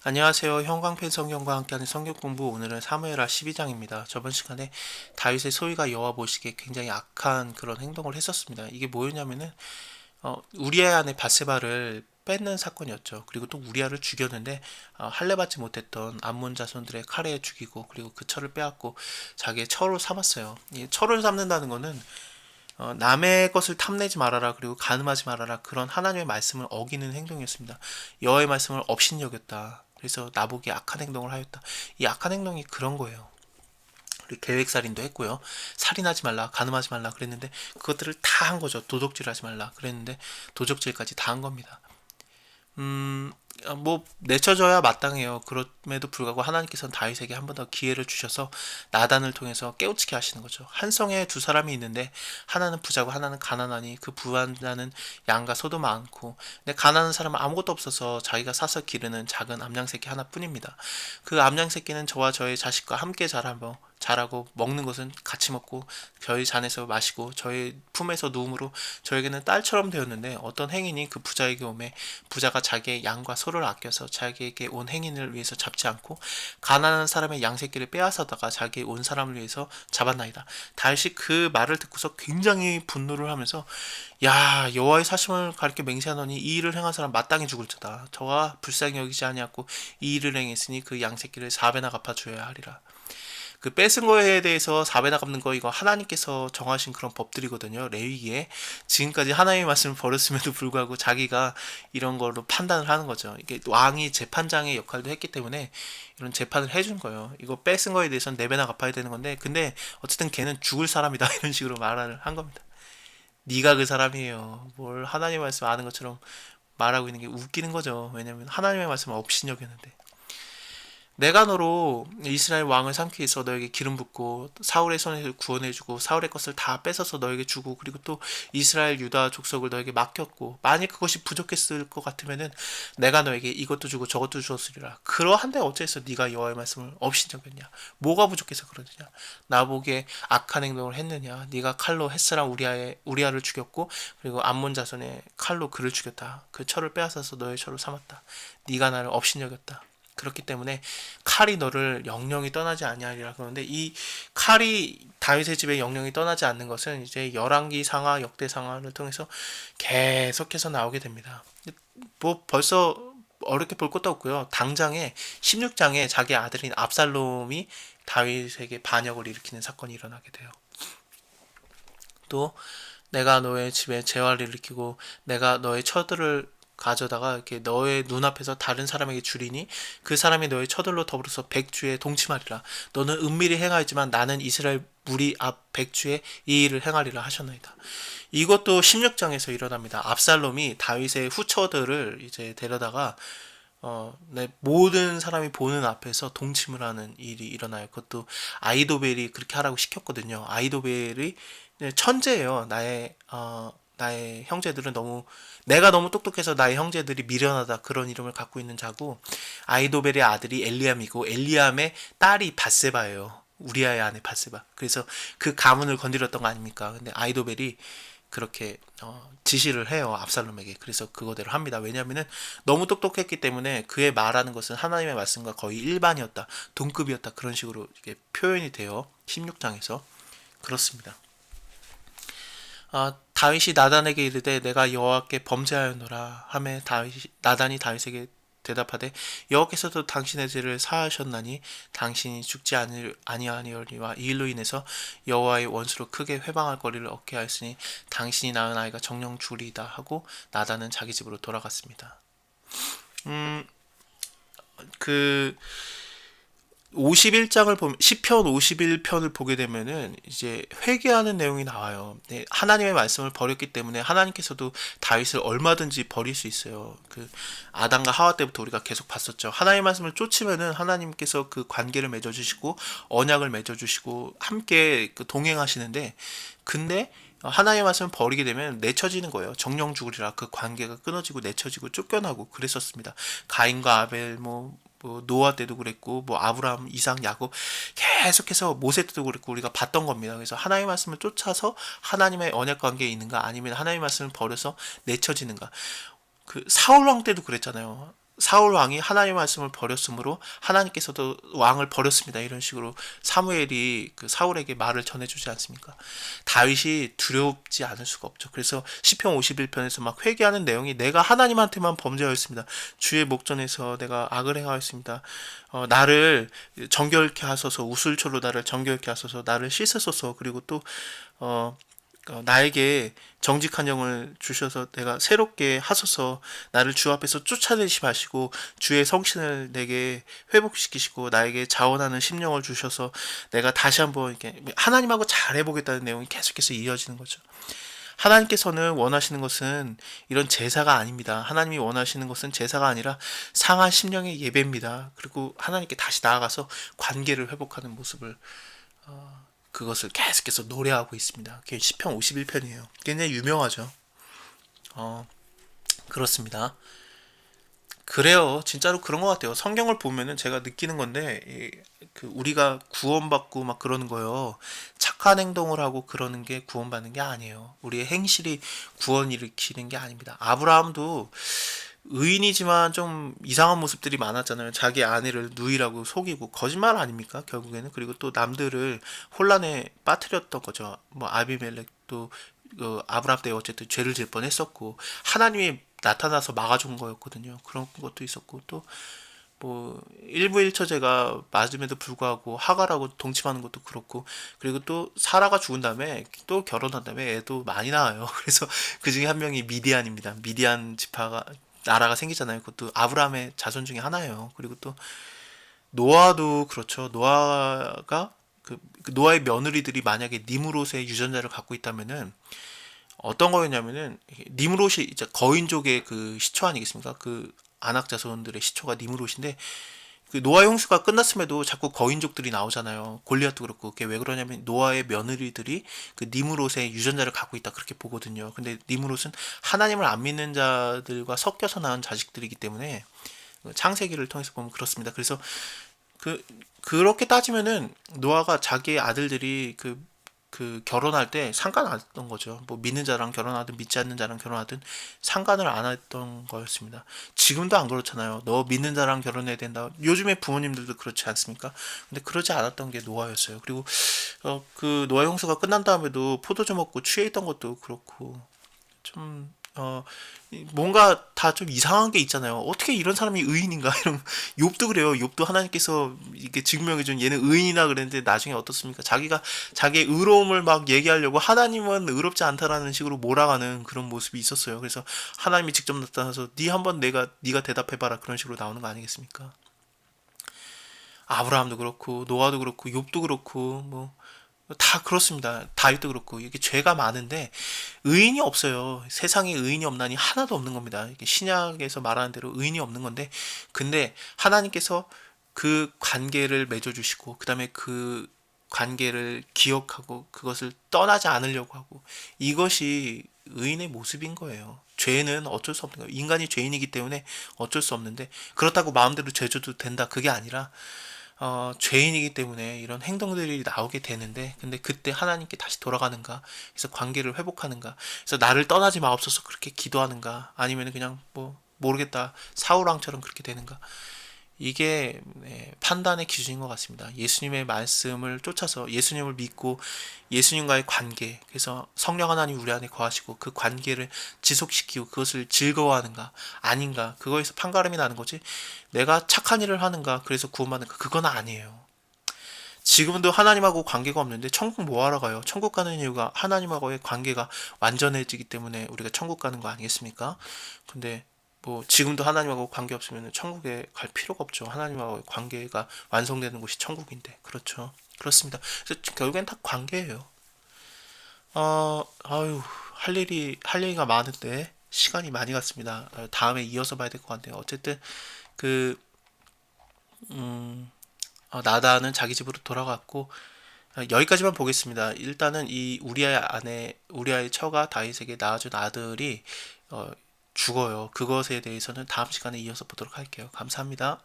안녕하세요. 형광펜 성경과 함께하는 성경 공부, 오늘은 사무엘하 12장입니다. 저번 시간에 다윗의 소위가 여호와 보시기에 굉장히 악한 그런 행동을 했었습니다. 이게 뭐였냐면은 우리아 안에 바세바를 뺏는 사건이었죠. 그리고 또 우리아를 죽였는데 할례받지 못했던 암몬 자손들의 칼에 죽이고, 그리고 그 철을 빼앗고 자기의 처로 삼았어요. 이 철을 삼는다는 거는 남의 것을 탐내지 말아라, 그리고 간음하지 말아라, 그런 하나님의 말씀을 어기는 행동이었습니다. 여호와의 말씀을 업신여겼다. 그래서 나보기에 악한 행동을 하였다. 이 악한 행동이 그런 거예요. 우리 계획살인도 했고요. 살인하지 말라, 간음하지 말라 그랬는데 그것들을 다 한 거죠. 도적질하지 말라 그랬는데 도적질까지 다 한 겁니다. 음, 뭐 내쳐져야 마땅해요. 그럼에도 불구하고 하나님께서는 다윗에게 한 번 더 기회를 주셔서 나단을 통해서 깨우치게 하시는 거죠. 한 성에 두 사람이 있는데 하나는 부자고 하나는 가난하니, 그 부자는 양과 소도 많고, 근데 가난한 사람은 아무것도 없어서 자기가 사서 기르는 작은 암양 새끼 하나뿐입니다. 그 암양 새끼는 저와 저의 자식과 함께 자라고 먹는 것은 같이 먹고 저희 잔에서 마시고 저희 품에서 누움으로 저에게는 딸처럼 되었는데, 어떤 행인이 그 부자에게 오매 부자가 자기의 양과 소를 아껴서 자기에게 온 행인을 위해서 잡지 않고 가난한 사람의 양 새끼를 빼앗아다가 자기의 온 사람을 위해서 잡았나이다. 다윗이 그 말을 듣고서 굉장히 분노를 하면서, 야, 여호와의 사심을 가리켜 맹세하노니 이 일을 행한 사람 마땅히 죽을 자다. 저와 불쌍히 여기지 아니하고 이 일을 행했으니 그 양 새끼를 4배나 갚아 주어야 하리라. 그 뺏은 거에 대해서 4배나 갚는 거, 이거 하나님께서 정하신 그런 법들이거든요. 레위기에. 지금까지 하나님의 말씀을 버렸음에도 불구하고 자기가 이런 걸로 판단을 하는 거죠. 이게 왕이 재판장의 역할도 했기 때문에 이런 재판을 해준 거예요. 이거 뺏은 거에 대해서는 4배나 갚아야 되는 건데, 근데 어쨌든 걔는 죽을 사람이다 이런 식으로 말을 한 겁니다. 네가 그 사람이에요. 뭘 하나님의 말씀 아는 것처럼 말하고 있는 게 웃기는 거죠. 왜냐면 하나님의 말씀을 업신여겼는데, 내가 너로 이스라엘 왕을 삼기 위해서 너에게 기름 붓고 사울의 손에서 구원해주고 사울의 것을 다 뺏어서 너에게 주고, 그리고 또 이스라엘 유다 족속을 너에게 맡겼고, 만일 그것이 부족했을 것 같으면은 내가 너에게 이것도 주고 저것도 주었으리라. 그러한데 어째서 네가 여호와의 말씀을 업신여겼냐? 뭐가 부족해서 그러느냐? 나보기에 악한 행동을 했느냐? 네가 칼로 햇사람 우리아를 죽였고, 그리고 암몬 자손의 칼로 그를 죽였다. 그 철을 빼앗아서 너의 철로 삼았다. 네가 나를 업신여겼다. 그렇기 때문에 칼이 너를 영영이 떠나지 아니하리라. 그런데 이 칼이 다윗의 집에 영영이 떠나지 않는 것은 이제 열왕기 상하, 역대 상하를 통해서 계속해서 나오게 됩니다. 뭐 벌써 어렵게 볼 것도 없고요. 당장에 16장에 자기 아들인 압살롬이 다윗에게 반역을 일으키는 사건이 일어나게 돼요. 또 내가 너의 집에 재활을 일으키고 내가 너의 처들을 가져다가 이렇게 너의 눈앞에서 다른 사람에게 주리니 그 사람이 너의 처들로 더불어서 백주에 동침하리라. 너는 은밀히 행하였지만 나는 이스라엘 무리 앞 백주에 이 일을 행하리라 하셨나이다. 이것도 16장에서 일어납니다. 압살롬이 다윗의 후처들을 이제 데려다가 모든 사람이 보는 앞에서 동침을 하는 일이 일어나요. 그것도 아이도벨이 그렇게 하라고 시켰거든요. 아이도벨이 천재예요. 나의 형제들은 내가 너무 똑똑해서 나의 형제들이 미련하다, 그런 이름을 갖고 있는 자고, 아이도벨의 아들이 엘리암이고 엘리암의 딸이 바세바예요. 우리아의 아내 바세바. 그래서 그 가문을 건드렸던 거 아닙니까? 근데 아이도벨이 그렇게 지시를 해요, 압살롬에게. 그래서 그거대로 합니다. 왜냐하면은 너무 똑똑했기 때문에 그의 말하는 것은 하나님의 말씀과 거의 일반이었다, 동급이었다, 그런 식으로 이게 표현이 돼요. 16장에서 그렇습니다. 다윗이 나단에게 이르되 내가 여호와께 범죄하였노라 하매 나단이 다윗에게 대답하되 여호와께서도 당신의 죄를 사하셨나니 당신이 죽지 아니하니와 이 일로 인해서 여호와의 원수로 크게 회방할 거리를 얻게 하였으니 당신이 낳은 아이가 정령 죽으리이다 하고 나단은 자기 집으로 돌아갔습니다. 음, 그 51장을 보면, 시편 51편을 보게 되면은 이제 회개하는 내용이 나와요. 네, 하나님의 말씀을 버렸기 때문에 하나님께서도 다윗을 얼마든지 버릴 수 있어요. 그 아담과 하와 때부터 우리가 계속 봤었죠. 하나님의 말씀을 쫓으면은 하나님께서 그 관계를 맺어주시고 언약을 맺어주시고 함께 그 동행하시는데, 근데 하나님의 말씀을 버리게 되면 내쳐지는 거예요. 정령 죽으리라. 그 관계가 끊어지고 내쳐지고 쫓겨나고 그랬었습니다. 가인과 아벨, 뭐 노아 때도 그랬고, 뭐 아브라함, 이삭, 야곱, 계속해서 모세 때도 그랬고 우리가 봤던 겁니다. 그래서 하나님의 말씀을 쫓아서 하나님의 언약 관계에 있는가, 아니면 하나님의 말씀을 버려서 내쳐지는가. 그 사울 왕 때도 그랬잖아요. 사울 왕이 하나님의 말씀을 버렸으므로 하나님께서도 왕을 버렸습니다. 이런 식으로 사무엘이 그 사울에게 말을 전해주지 않습니까? 다윗이 두렵지 않을 수가 없죠. 그래서 시편 51편에서 막 회개하는 내용이 내가 하나님한테만 범죄하였습니다. 주의 목전에서 내가 악을 행하였습니다. 나를 정결케 하소서, 우슬초로 나를 정결케 하소서, 나를 씻으소서. 그리고 또 나에게 정직한 영을 주셔서 내가 새롭게 하소서. 나를 주 앞에서 쫓아내지 마시고 주의 성신을 내게 회복시키시고 나에게 자원하는 심령을 주셔서 내가 다시 한번 이렇게 하나님하고 잘 해보겠다는 내용이 계속해서 이어지는 거죠. 하나님께서는 원하시는 것은 이런 제사가 아닙니다. 하나님이 원하시는 것은 제사가 아니라 상한 심령의 예배입니다. 그리고 하나님께 다시 나아가서 관계를 회복하는 모습을 그것을 계속해서 노래하고 있습니다. 그게 시편 51편이에요. 굉장히 유명하죠. 그렇습니다. 그래요. 진짜로 그런 것 같아요. 성경을 보면은 제가 느끼는 건데, 그 우리가 구원받고 막 그러는 거요. 착한 행동을 하고 그러는 게 구원받는 게 아니에요. 우리의 행실이 구원 일으키는 게 아닙니다. 아브라함도 의인이지만 좀 이상한 모습들이 많았잖아요. 자기 아내를 누이라고 속이고 거짓말 아닙니까? 결국에는. 그리고 또 남들을 혼란에 빠뜨렸던 거죠. 뭐 아비멜렉도 아브라함 때 어쨌든 죄를 질 뻔했었고 하나님이 나타나서 막아준 거였거든요. 그런 것도 있었고 또 뭐 일부일처제가 맞음에도 불구하고 하갈하고 동침하는 것도 그렇고 그리고 또 사라가 죽은 다음에 또 결혼한 다음에 애도 많이 낳아요. 그래서 그 중에 한 명이 미디안입니다. 미디안 지파가 나라가 생기잖아요. 그것도 아브라함의 자손 중에 하나예요. 그리고 또 노아도 그렇죠. 노아가 그 노아의 며느리들이 만약에 니므롯의 유전자를 갖고 있다면은 어떤 거였냐면은 니므롯이 이제 거인족의 그 시초 아니겠습니까? 그 아낙 자손들의 시초가 니므롯인데 그 노아 홍수가 끝났음에도 자꾸 거인족들이 나오잖아요. 골리앗도 그렇고 그게 왜 그러냐면 노아의 며느리들이 그 니므롯의 유전자를 갖고 있다 그렇게 보거든요. 근데 니므롯은 하나님을 안 믿는 자들과 섞여서 낳은 자식들이기 때문에 창세기를 통해서 보면 그렇습니다. 그래서 그렇게 따지면은 노아가 자기의 아들들이 그 결혼할 때 상관 안 했던 거죠. 뭐 믿는 자랑 결혼하든 믿지 않는 자랑 결혼하든 상관을 안 했던 거였습니다. 지금도 안 그렇잖아요. 너 믿는 자랑 결혼해야 된다. 요즘에 부모님들도 그렇지 않습니까? 근데 그러지 않았던 게 노아였어요. 그리고 그 노아 형수가 끝난 다음에도 포도주 먹고 취해 있던 것도 그렇고 좀 뭔가 다 좀 이상한 게 있잖아요. 어떻게 이런 사람이 의인인가 이런 욥도 그래요. 욥도 하나님께서 이게 증명해 준 얘는 의인이나 그랬는데 나중에 어떻습니까? 자기가 자기의 의로움을 막 얘기하려고 하나님은 의롭지 않다라는 식으로 몰아가는 그런 모습이 있었어요. 그래서 하나님이 직접 나타나서 네 한번 네가 대답해 봐라 그런 식으로 나오는 거 아니겠습니까? 아브라함도 그렇고 노아도 그렇고 욥도 그렇고 뭐 다 그렇습니다. 다윗도 그렇고 이게 죄가 많은데 의인이 없어요. 세상에 의인이 없나니 하나도 없는 겁니다. 이게 신약에서 말하는 대로 의인이 없는 건데 근데 하나님께서 그 관계를 맺어주시고 그 다음에 그 관계를 기억하고 그것을 떠나지 않으려고 하고 이것이 의인의 모습인 거예요. 죄는 어쩔 수 없는 거예요. 인간이 죄인이기 때문에 어쩔 수 없는데 그렇다고 마음대로 죄져도 된다 그게 아니라 죄인이기 때문에 이런 행동들이 나오게 되는데, 근데 그때 하나님께 다시 돌아가는가, 그래서 관계를 회복하는가, 그래서 나를 떠나지 마옵소서 그렇게 기도하는가, 아니면 그냥 뭐, 모르겠다, 사울왕처럼 그렇게 되는가. 이게 판단의 기준인 것 같습니다. 예수님의 말씀을 쫓아서 예수님을 믿고 예수님과의 관계, 그래서 성령 하나님 우리 안에 거하시고 그 관계를 지속시키고 그것을 즐거워하는가 아닌가 그거에서 판가름이 나는 거지. 내가 착한 일을 하는가 그래서 구원받는가 그건 아니에요. 지금도 하나님하고 관계가 없는데 천국 뭐하러 가요? 천국 가는 이유가 하나님하고의 관계가 완전해지기 때문에 우리가 천국 가는 거 아니겠습니까? 근데 뭐 지금도 하나님하고 관계 없으면 천국에 갈 필요가 없죠. 하나님하고 관계가 완성되는 곳이 천국인데 그렇죠. 그렇습니다. 그래서 결국엔 다 관계예요. 아유 할 얘기가 많은데 시간이 많이 갔습니다. 다음에 이어서 봐야 될 것 같네요. 어쨌든 그 나다는 자기 집으로 돌아갔고 여기까지만 보겠습니다. 일단은 이 우리아의 처가 다윗에게 낳아준 아들이 죽어요. 그것에 대해서는 다음 시간에 이어서 보도록 할게요. 감사합니다.